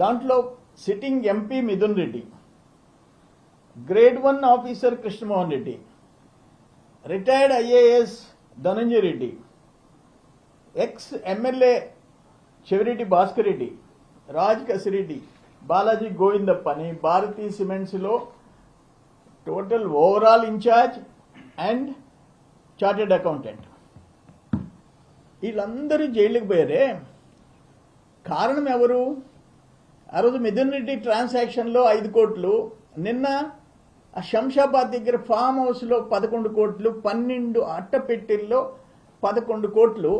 దాంట్లో sitting MP Mithun Reddy, grade 1 officer Krishnamohan Reddy, retired IAS Dhananjaya Reddy, ex MLA Chevireddy Bhaskar Reddy, Raj Kasireddy, Balaji Govindappa అని భారతీ సిమెంట్స్లో total overall in-charge and chartered accountant. వీళ్ళందరూ జైలుకి పోయారే. కారణం ఎవరు? ఆ రోజు మిథున్ రెడ్డి ట్రాన్సాక్షన్లో 5 కోట్లు, నిన్న ఆ శంషాబాద్ దగ్గర ఫామ్ హౌస్లో 11 కోట్లు, 12 అట్టపెట్టెల్లో 11 కోట్లు,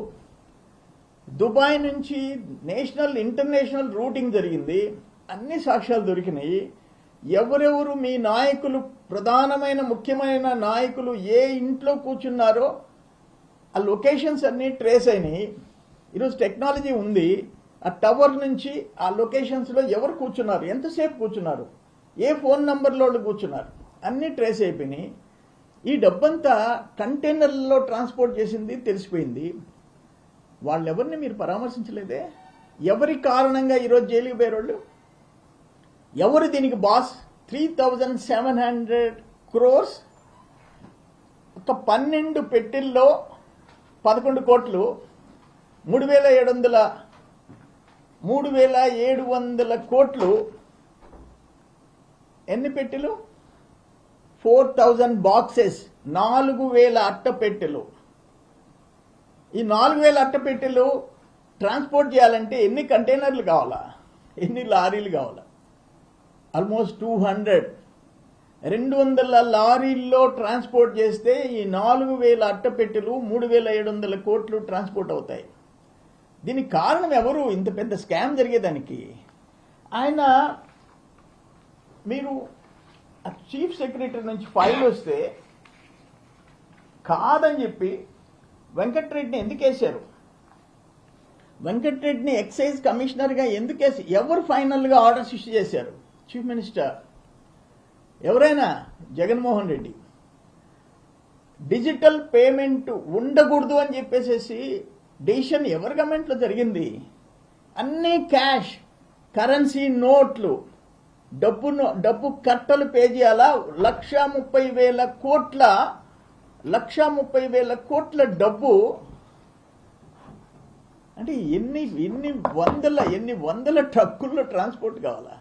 దుబాయ్ నుంచి నేషనల్ ఇంటర్నేషనల్ రూటింగ్ జరిగింది. అన్ని సాక్ష్యాలు దొరికినాయి. ఎవరెవరు మీ నాయకులు, ప్రధానమైన ముఖ్యమైన నాయకులు ఏ ఇంట్లో కూర్చున్నారో ఆ లొకేషన్స్ అన్నీ ట్రేస్ అయినాయి. ఈరోజు టెక్నాలజీ ఉంది. ఆ టవర్ నుంచి ఆ లొకేషన్స్లో ఎవరు కూర్చున్నారు, ఎంతసేపు కూర్చున్నారు, ఏ ఫోన్ నంబర్లో కూర్చున్నారు, అన్నీ ట్రేస్ అయిపోయినాయి. ఈ డబ్బంతా కంటైనర్లలో ట్రాన్స్పోర్ట్ చేసింది తెలిసిపోయింది. వాళ్ళెవరిని మీరు పరామర్శించలేదే? ఎవరి కారణంగా ఈరోజు జైలుకి పోయేవాళ్ళు? ఎవరు దీనికి బాస్? 3,700 crores, ఒక 12 పెట్టెల్లో 11 కోట్లు, 3,700 కోట్లు. ఎన్ని పెట్టెలు? 4,000 బాక్సెస్, 4,000 అట్టపెట్టెలు. ఈ 4,000 అట్టపెట్టెలు ట్రాన్స్పోర్ట్ చేయాలంటే ఎన్ని కంటైనర్లు కావాలా, ఎన్ని లారీలు కావాలా? ఆల్మోస్ట్ 200 లారీల్లో ట్రాన్స్పోర్ట్ చేస్తే ఈ 4,000 అట్టపెట్టెలు 3,700 కోట్లు ట్రాన్స్పోర్ట్ అవుతాయి. దీనికి కారణం ఎవరు? ఇంత పెద్ద స్కామ్ జరిగేదానికి ఆయన, మీరు చీఫ్ సెక్రటరీ నుంచి ఫైల్ వస్తే కాదని చెప్పి వెంకట్రెడ్డిని ఎందుకు వేశారు? వెంకట్రెడ్డిని ఎక్సైజ్ కమిషనర్గా ఎందుకు వేసి, ఎవరు ఫైనల్గా ఆర్డర్స్ ఇష్యూ చేశారు? చీఫ్ మినిస్టర్ ఎవరైనా? జగన్మోహన్ రెడ్డి. డిజిటల్ పేమెంట్ ఉండకూడదు అని చెప్పేసి డెసిషన్ ఎవరి గవర్నమెంట్లో జరిగింది? అన్నీ క్యాష్, కరెన్సీ నోట్లు, డబ్బు కట్టలు పే చేయాలా? 1,30,000 కోట్ల డబ్బు అంటే ఎన్ని వందల ట్రక్కుల్లో ట్రాన్స్పోర్ట్ కావాలా?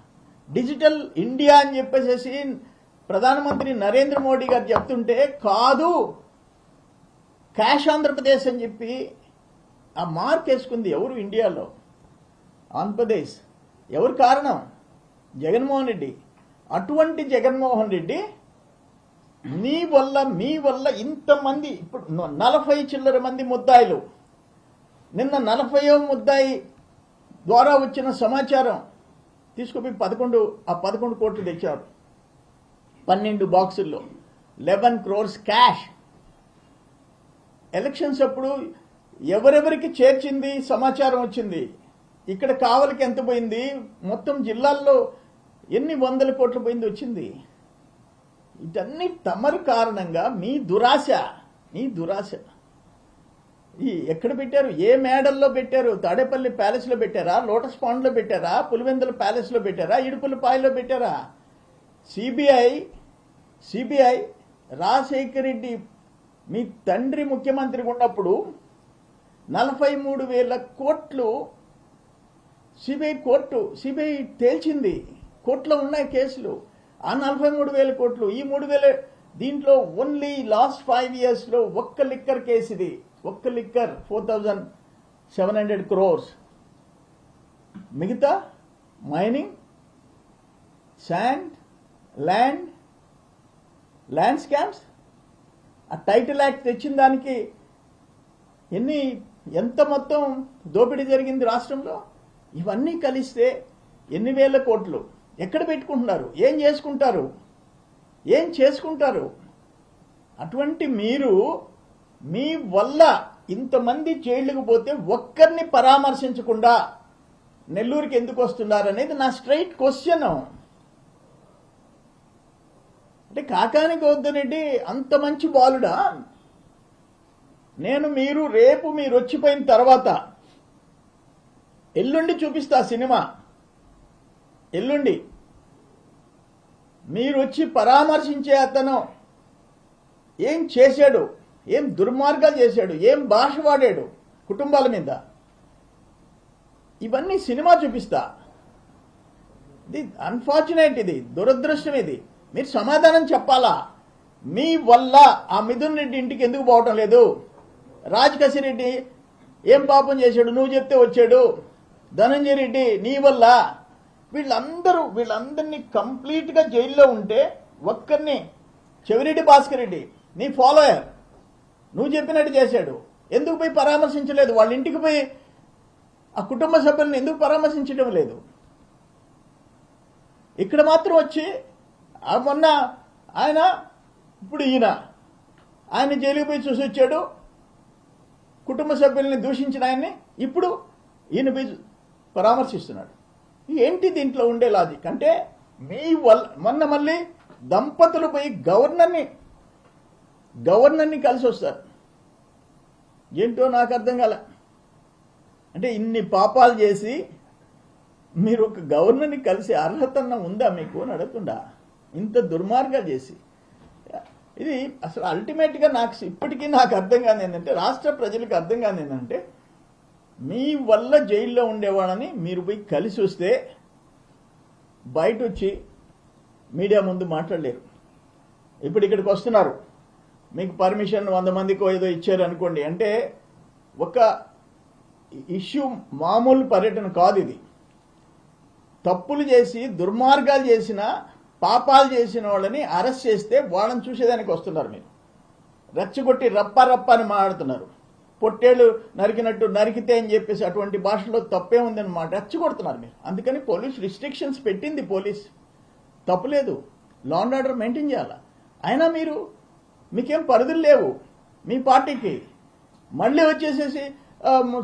డిజిటల్ ఇండియా అని చెప్పేసి ప్రధానమంత్రి నరేంద్ర మోడీ గారు చెప్తుంటే కాదు, క్యాష్ ఆంధ్రప్రదేశ్ అని చెప్పి ఆ మార్క్ వేసుకుంది ఎవరు? ఇండియాలో ఆంధ్రప్రదేశ్. ఎవరు కారణం? జగన్మోహన్ రెడ్డి. అటువంటి జగన్మోహన్ రెడ్డి మీ వల్ల ఇంతమంది, ఇప్పుడు 40 చిల్లర మంది ముద్దాయిలు, నిన్న 40వ ముద్దాయి ద్వారా వచ్చిన సమాచారం తీసుకుపోయి 11 కోట్లు తెచ్చారు. 12 బాక్సుల్లో 11 crores క్యాష్. ఎలక్షన్స్ అప్పుడు ఎవరెవరికి చేర్చింది సమాచారం వచ్చింది. ఇక్కడ కావలికి ఎంత పోయింది, మొత్తం జిల్లాల్లో ఎన్ని వందల కోట్లు పోయింది వచ్చింది. ఇదన్నీ తమరు కారణంగా మీ దురాశ. ఎక్కడ పెట్టారు? ఏ మేడల్లో పెట్టారు? తాడేపల్లి ప్యాలెస్లో పెట్టారా? లోటస్ పాండ్లో పెట్టారా? పులివెందుల ప్యాలెస్లో పెట్టారా? ఇడుపులపాయలో పెట్టారా? సిబిఐ రాజశేఖర రెడ్డి మీ తండ్రి ముఖ్యమంత్రిగా ఉన్నప్పుడు 43,000 కోట్లు సిబిఐ తేల్చింది. కోర్టులో ఉన్నాయి కేసులు. ఆ 43,000 కోట్లు, ఈ 3,000, దీంట్లో ఓన్లీ లాస్ట్ 5 yearsలో ఒక్క లిక్కర్ కేసు ఇది. ఒక్క లిక్కర్ 4,700 crores. మిగతా మైనింగ్, శాండ్, ల్యాండ్ స్కామ్స్. ఆ టైటిల్ యాక్ట్ తెచ్చిన దానికి ఎంత మొత్తం దోపిడీ జరిగింది రాష్ట్రంలో? ఇవన్నీ కలిస్తే ఎన్ని వేల కోట్లు ఎక్కడ పెట్టుకుంటున్నారు? ఏం చేసుకుంటారు? అటువంటి మీరు, మీ వల్ల ఇంతమంది జైళ్లకు పోతే ఒక్కరిని పరామర్శించకుండా నెల్లూరుకి ఎందుకు వస్తున్నారు అనేది నా స్ట్రైట్ క్వశ్చన్. అంటే కాకాని గౌతమ్ రెడ్డి అంత మంచి బాలుడా? రేపు మీరు వచ్చిపోయిన తర్వాత ఎల్లుండి చూపిస్తా సినిమా. ఎల్లుండి మీరు వచ్చి పరామర్శించే అతను ఏం చేశాడు, ఏం దుర్మార్గాలు చేశాడు, ఏం భాష వాడాడు కుటుంబాల మీద, ఇవన్నీ సినిమా చూపిస్తా. ఇది అన్ఫార్చునేట్, ఇది దురదృష్టం. ఇది మీరు సమాధానం చెప్పాలా. మీ వల్ల ఆ మిథున్ రెడ్డి ఇంటికి ఎందుకు పోవటం లేదు? రాజకేశి రెడ్డి ఏం పాపం చేశాడు, నువ్వు చెప్తే వచ్చాడు. ధనంజయ రెడ్డి నీ వల్ల. వీళ్ళందరినీ కంప్లీట్గా జైల్లో ఉంటే ఒక్కరిని చెవిరెడ్డి భాస్కర్ రెడ్డి నీ ఫాలోయర్, నువ్వు చెప్పినట్టు చేశాడు. ఎందుకు పోయి పరామర్శించలేదు? వాళ్ళ ఇంటికి పోయి ఆ కుటుంబ సభ్యులను ఎందుకు పరామర్శించడం లేదు? ఇక్కడ మాత్రం వచ్చి మొన్న ఆయన, ఇప్పుడు ఆయన జైలుకి పోయి చూసి వచ్చాడు. కుటుంబ సభ్యుల్ని దూషించిన ఆయన్ని ఇప్పుడు ఈయన పోయి పరామర్శిస్తున్నాడు. ఏంటి దీంట్లో ఉండే లాజిక్? అంటే మీ వల్ల మొన్న మళ్ళీ దంపతులు పోయి గవర్నర్ని కలిసి వస్తారు. ఏంటో నాకు అర్థం కాల. అంటే ఇన్ని పాపాలు చేసి మీరు ఒక గవర్నర్ని కలిసి అర్హత ఉందా మీకు అని అడుగుతుండా? ఇంత దుర్మార్గాలు చేసి ఇది అసలు అల్టిమేట్గా ఇప్పటికీ నాకు అర్థం కాదు ఏంటంటే, రాష్ట్ర ప్రజలకు అర్థం కాదు ఏంటంటే, మీ వల్ల జైల్లో ఉండేవాళ్ళని మీరు పోయి కలిసి వస్తే బయట వచ్చి మీడియా ముందు మాట్లాడలేరు. ఇప్పుడు ఇక్కడికి వస్తున్నారు, మీకు పర్మిషన్ 100 మందికో ఏదో ఇచ్చారు అనుకోండి. అంటే ఒక ఇష్యూ, మామూలు పర్యటన కాదు ఇది. తప్పులు చేసి దుర్మార్గాలు చేసిన, పాపాలు చేసిన వాళ్ళని అరెస్ట్ చేస్తే వాళ్ళని చూసేదానికి వస్తున్నారు. మీరు రెచ్చగొట్టి రప్ప అని మాట్లాడుతున్నారు. పొట్టేళ్ళు నరికినట్టు నరికితే అని చెప్పేసి అటువంటి భాషలో తప్పే ఉందన్నమాట. రెచ్చగొడుతున్నారు మీరు. అందుకని పోలీస్ రిస్ట్రిక్షన్స్ పెట్టింది. పోలీస్ తప్పులేదు, లా అండ్ ఆర్డర్ మెయింటైన్ చేయాలి. అయినా మీకేం పరిధులు లేవు మీ పార్టీకి. మళ్ళీ వచ్చేసేసి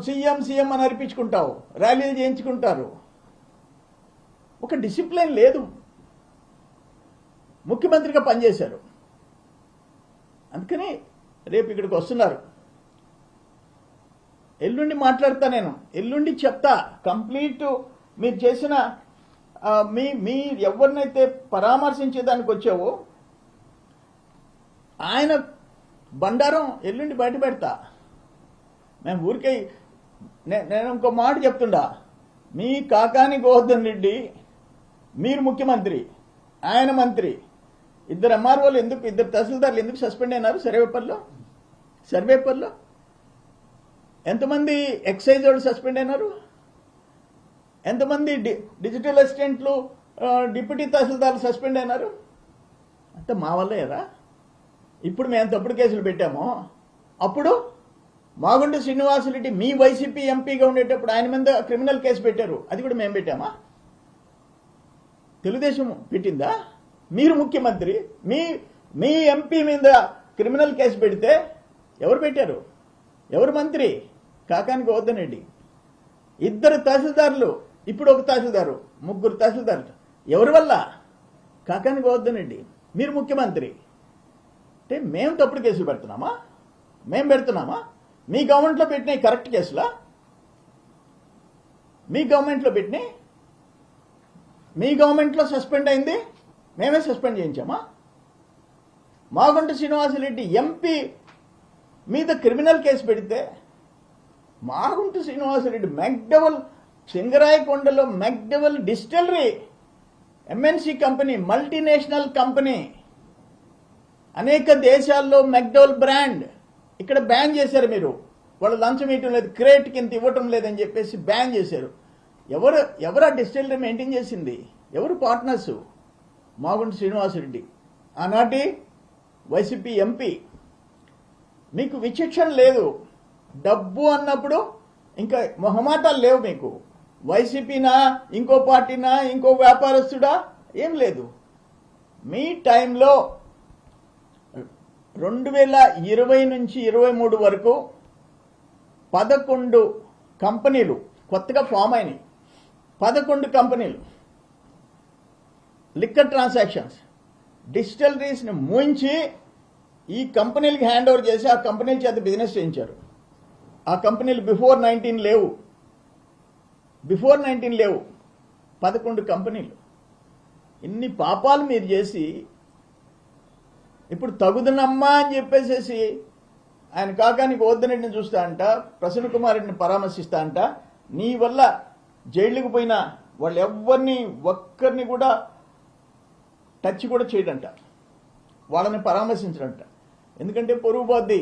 సీఎం అని అర్పించుకుంటావు, ర్యాలీలు చేయించుకుంటారు. ఒక డిసిప్లిన్ లేదు. ముఖ్యమంత్రిగా పనిచేశారు, అందుకని రేపు ఇక్కడికి వస్తున్నారు. ఎల్లుండి మాట్లాడతా నేను, ఎల్లుండి చెప్తా కంప్లీట్ మీరు చేసిన మీ ఎవరినైతే పరామర్శించేదానికి వచ్చావో ఆయన బండారం ఎల్లుండి బయట పెడతా. మేము ఊరికే నేను ఇంకో మాట చెప్తుండా, మీ కాకాని గోవర్ధన్ రెడ్డి మీరు ముఖ్యమంత్రి, ఆయన మంత్రి, ఇద్దరు ఎంఆర్ఓలు ఎందుకు, ఇద్దరు తహసీల్దార్లు ఎందుకు సస్పెండ్ అయినారు సర్వేపర్లో? ఎంతమంది ఎక్సైజ్ వాళ్ళు సస్పెండ్ అయినారు? ఎంతమంది డిజిటల్ అసిస్టెంట్లు, డిప్యూటీ తహసీల్దార్లు సస్పెండ్ అయినారు? అంటే మా వల్లేరా? ఇప్పుడు మేము తప్పుడు కేసులు పెట్టామో, అప్పుడు మాగుంట శ్రీనివాసరెడ్డి మీ వైసీపీ ఎంపీగా ఉండేటప్పుడు ఆయన మీద క్రిమినల్ కేసు పెట్టారు, అది కూడా మేము పెట్టామా? తెలుగుదేశం పెట్టిందా? మీరు ముఖ్యమంత్రి, మీ ఎంపీ మీద క్రిమినల్ కేసు పెడితే ఎవరు పెట్టారు? ఎవరు మంత్రి? కాకాని గోవర్ధన్ రెడ్డి. ఇద్దరు తహసీల్దార్లు, ఇప్పుడు ఒక తహసీల్దారు, ముగ్గురు తహసీల్దార్లు. ఎవరి వల్ల? కాకాని గోవర్ధన్ రెడ్డి. మీరు ముఖ్యమంత్రి అంటే మేము తప్పుడు కేసులు పెడుతున్నామా? మేము పెడుతున్నామా? మీ గవర్నమెంట్లో పెట్టినాయి కరెక్ట్ కేసులా? మీ గవర్నమెంట్లో సస్పెండ్ అయింది మేమే సస్పెండ్ చేయించామా? మాగుంట శ్రీనివాసరెడ్డి ఎంపీ మీద క్రిమినల్ కేసు పెడితే మాగుంట శ్రీనివాసరెడ్డి మెక్డవల్, సింగరాయకొండలో McDowell distillery MNC company, multinational company, అనేక దేశాల్లో మెక్డవల్ బ్రాండ్ ఇక్కడ బ్యాన్ చేశారు. మీరు వాళ్ళు లంచం ఇవ్వటం లేదు, క్రేట్ కింద ఇవ్వటం లేదని చెప్పేసి బ్యాన్ చేశారు. ఎవరు ఆ డిస్టిలరీ మెయింటైన్ చేసింది? ఎవరు పార్ట్నర్స్? మాగుంట శ్రీనివాసరెడ్డి, ఆనాటి వైసీపీ ఎంపీ. మీకు విచక్షణ లేదు. డబ్బు అన్నప్పుడు ఇంకా మొహమాటాలు లేవు మీకు. వైసీపీనా, ఇంకో పార్టీనా, ఇంకో వ్యాపారస్తుడా, ఏం లేదు. మీ టైంలో 2020 నుంచి 23 వరకు 11 కంపెనీలు కొత్తగా ఫామ్ అయినాయి. 11 కంపెనీలు లిక్కర్ ట్రాన్సాక్షన్స్, డిస్టిలరీస్ని మూయించి ఈ కంపెనీలకి హ్యాండ్ ఓవర్ చేసి ఆ కంపెనీల చేత బిజినెస్ చేయించారు. ఆ కంపెనీలు బిఫోర్ 19 లేవు. 11 కంపెనీలు. ఇన్ని పాపాలు మీరు చేసి ఇప్పుడు తగుదనమ్మా అని చెప్పేసేసి ఆయన కాకానికి వద్దనని చూస్తా అంట, ప్రసన్న కుమార్ రెడ్డిని పరామర్శిస్తా అంట. నీ వల్ల జైలుకు పోయిన వాళ్ళు ఎవరిని ఒక్కరిని కూడా టచ్ కూడా చేయడంట, వాళ్ళని పరామర్శించడంట. ఎందుకంటే పొరుగు పోద్ది.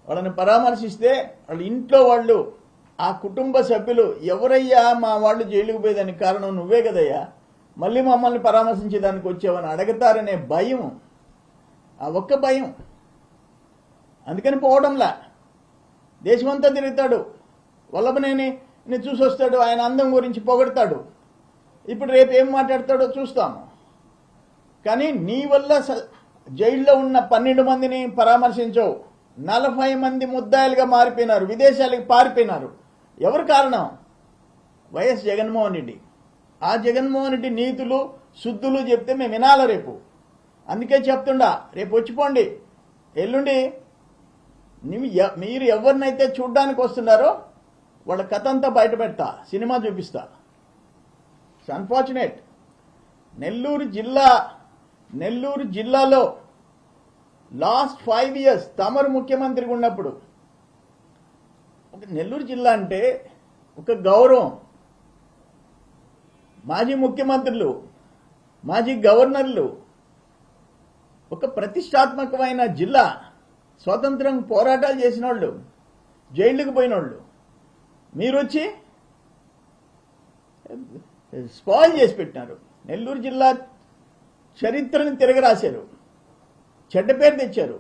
వాళ్ళని పరామర్శిస్తే వాళ్ళ ఇంట్లో వాళ్ళు, ఆ కుటుంబ సభ్యులు, ఎవరయ్యా మా వాళ్ళు జైలుకు పోయేదానికి కారణం నువ్వే కదయ్యా, మళ్ళీ మమ్మల్ని పరామర్శించేదానికి వచ్చావని అడగతారనే భయం, ఆ ఒక్క భయం. అందుకని పోవడంలా దేశమంతా తిరుగుతాడు. వల్లభనేని చూసి వస్తాడు, ఆయన అందం గురించి పొగడతాడు. ఇప్పుడు రేపు ఏం మాట్లాడతాడో చూస్తాము. కానీ నీ వల్ల జైల్లో ఉన్న 12 మందిని పరామర్శించవు. 40 మంది ముద్దాయిలుగా మారిపోయినారు, విదేశాలకు పారిపోయినారు. ఎవరు కారణం? వైఎస్ జగన్మోహన్ రెడ్డి. ఆ జగన్మోహన్ రెడ్డి నీతులు శుద్ధులు చెప్తే మేము వినాల రేపు. అందుకే చెప్తుండా, రేపు వచ్చిపోండి. ఎల్లుండి మీరు ఎవరినైతే చూడ్డానికి వస్తున్నారో వాళ్ళ కథ అంతా బయట పెడతా, సినిమా చూపిస్తా. It's unfortunate. నెల్లూరు జిల్లాలో లాస్ట్ 5 years తమరు ముఖ్యమంత్రిగా ఉన్నప్పుడు నెల్లూరు జిల్లా అంటే ఒక గౌరవం. మాజీ ముఖ్యమంత్రులు, మాజీ గవర్నర్లు, ఒక ప్రతిష్టాత్మకమైన జిల్లా, స్వతంత్రం పోరాటాలు చేసిన వాళ్ళు, జైళ్ళకు పోయిన వాళ్ళు, మీరు వచ్చి స్పాయిల్ చేసి పెట్టినారు. నెల్లూరు జిల్లా చరిత్రను తిరగరాశారు, చెడ్డ పేరు తెచ్చారు.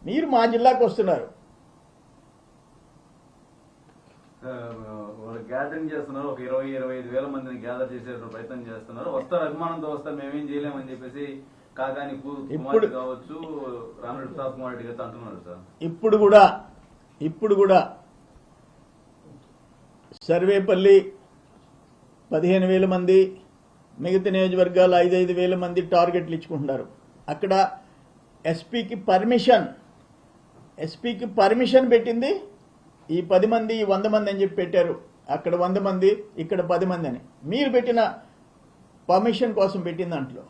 మీరు మా జిల్లాకు వస్తున్నారు. గ్యాదరింగ్ చేస్తున్నారు, ఒక 20-25 వేల మందిని గ్యాదర్ చేసే ప్రయత్నం చేస్తున్నారు. వస్తారు, అభిమానంతో వస్తారు, మేమేం చేయలేమని చెప్పేసి కాకాని కుమార్ కావచ్చు, రామిరెడ్డి ప్రతాప్ కుమార్ రెడ్డి గారు అంటున్నారు సార్. ఇప్పుడు కూడా సర్వేపల్లి 15,000 మంది, మిగతా నియోజకవర్గాలు 5-5 వేల మంది టార్గెట్లు ఇచ్చుకుంటున్నారు. అక్కడ ఎస్పీకి పర్మిషన్ పెట్టింది ఈ 10 మంది, 100 మంది అని చెప్పి పెట్టారు. అక్కడ 100 మంది, ఇక్కడ 10 మంది అని మీరు పెట్టిన పర్మిషన్ కోసం పెట్టిన దాంట్లో.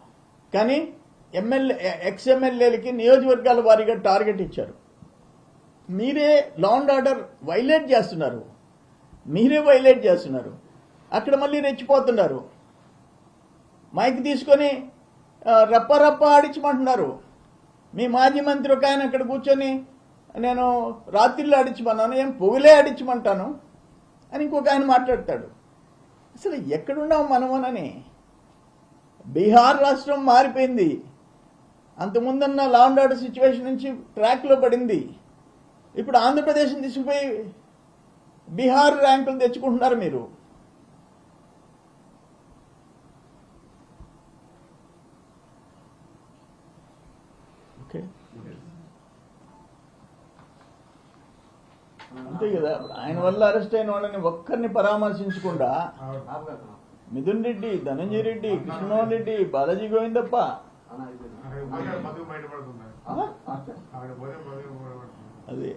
కానీ ఎక్స్ఎమ్మెల్యేలకి నియోజకవర్గాల వారీగా టార్గెట్ ఇచ్చారు. మీరే లా అండ్ ఆర్డర్ వైలేట్ చేస్తున్నారు. అక్కడ మళ్ళీ రెచ్చిపోతున్నారు. మైక్ తీసుకొని రప్ప ఆడించమంటున్నారు. మీ మాజీ మంత్రి ఒక ఆయన అక్కడ కూర్చొని నేను రాత్రిళ్ళు ఆడించమన్నాను, ఏం పొగులే ఆడించమంటాను అని ఇంకొక ఆయన మాట్లాడతాడు. అసలు ఎక్కడున్నాం మనమోనని. బీహార్ రాష్ట్రం మారిపోయింది. అంతకుముందున్న లా అండ్ ఆర్డర్ సిచ్యువేషన్ నుంచి ట్రాక్లో పడింది. ఇప్పుడు ఆంధ్రప్రదేశ్ని తీసుకుపోయి బీహార్ ర్యాంకులు తెచ్చుకుంటున్నారు మీరు. ఓకే, అంతే కదా. ఆయన వల్ల అరెస్ట్ అయిన వాళ్ళని ఒక్కరిని పరామర్శించకుండా మిథున్ రెడ్డి, ధనంజయ రెడ్డి, కృష్ణమోహన్ రెడ్డి, బాలాజీ గోవిందప్ప, అదే